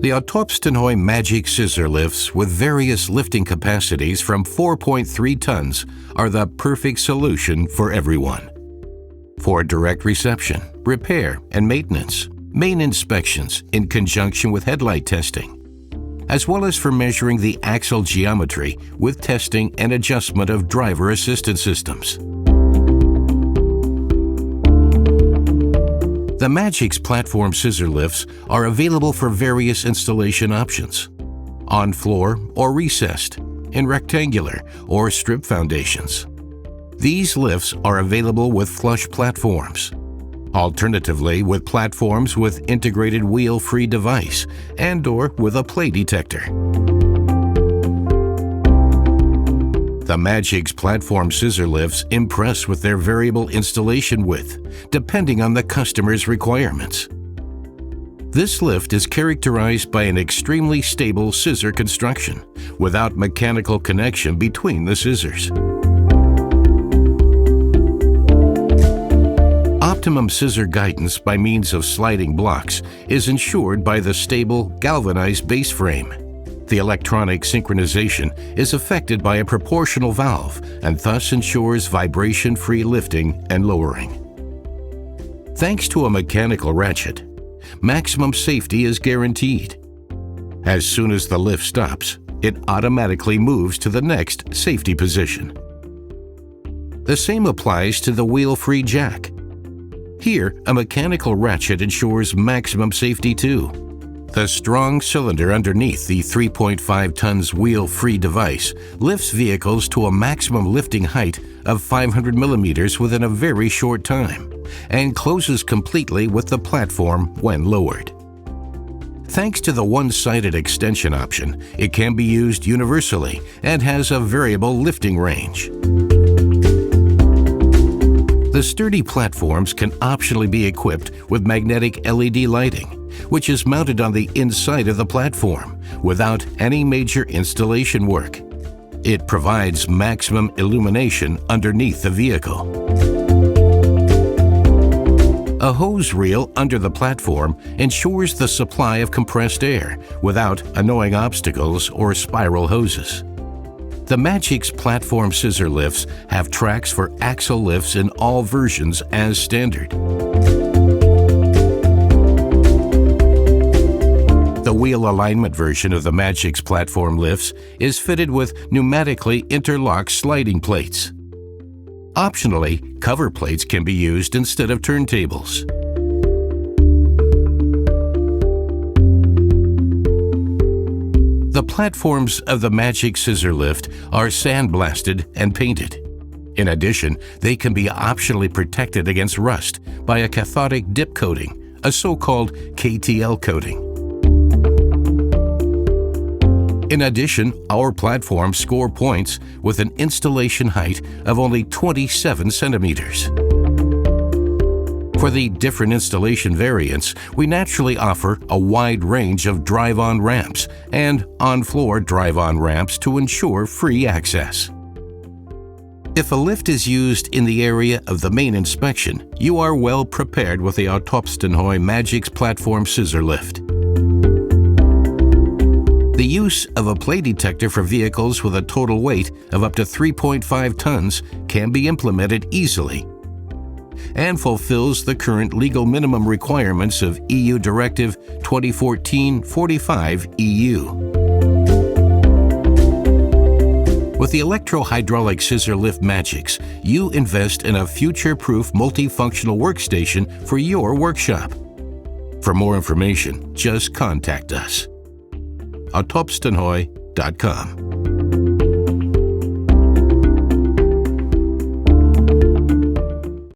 The AUTOPSTENHOJ MagiX scissor lifts with various lifting capacities from 4.3 tons are the perfect solution for everyone. For direct reception, repair, and maintenance, main inspections in conjunction with headlight testing, as well as for measuring the axle geometry with testing and adjustment of driver assistance systems. The MagiX platform scissor lifts are available for various installation options: on floor or recessed, in rectangular or strip foundations. These lifts are available with flush platforms, alternatively with platforms with integrated wheel-free device and/or with a play detector. The MagiX platform scissor lifts impress with their variable installation width, depending on the customer's requirements. This lift is characterized by an extremely stable scissor construction, without mechanical connection between the scissors. Optimum scissor guidance by means of sliding blocks is ensured by the stable, galvanized base frame. The electronic synchronization is affected by a proportional valve and thus ensures vibration-free lifting and lowering. Thanks to a mechanical ratchet, maximum safety is guaranteed. As soon as the lift stops, it automatically moves to the next safety position. The same applies to the wheel-free jack. Here, a mechanical ratchet ensures maximum safety too. The strong cylinder underneath the 3.5 tons wheel-free device lifts vehicles to a maximum lifting height of 500 millimeters within a very short time and closes completely with the platform when lowered. Thanks to the one-sided extension option, it can be used universally and has a variable lifting range. The sturdy platforms can optionally be equipped with magnetic LED lighting, which is mounted on the inside of the platform without any major installation work. It provides maximum illumination underneath the vehicle. A hose reel under the platform ensures the supply of compressed air without annoying obstacles or spiral hoses. The MagiX platform scissor lifts have tracks for axle lifts in all versions as standard. The wheel alignment version of the MagiX platform lifts is fitted with pneumatically interlocked sliding plates. Optionally, cover plates can be used instead of turntables. The platforms of the MagiX scissor lift are sandblasted and painted. In addition, they can be optionally protected against rust by a cathodic dip coating, a so-called KTL coating. In addition, our platforms score points with an installation height of only 27 centimeters. For the different installation variants, we naturally offer a wide range of drive-on ramps and on-floor drive-on ramps to ensure free access. If a lift is used in the area of the main inspection, you are well prepared with the AUTOPSTENHOJ MagiX platform scissor lift. The use of a play detector for vehicles with a total weight of up to 3.5 tons can be implemented easily and fulfills the current legal minimum requirements of EU Directive 2014/45 EU. With the electro-hydraulic scissor lift MagiX, you invest in a future-proof multifunctional workstation for your workshop. For more information, just contact us. AUTOPSTENHOJ.com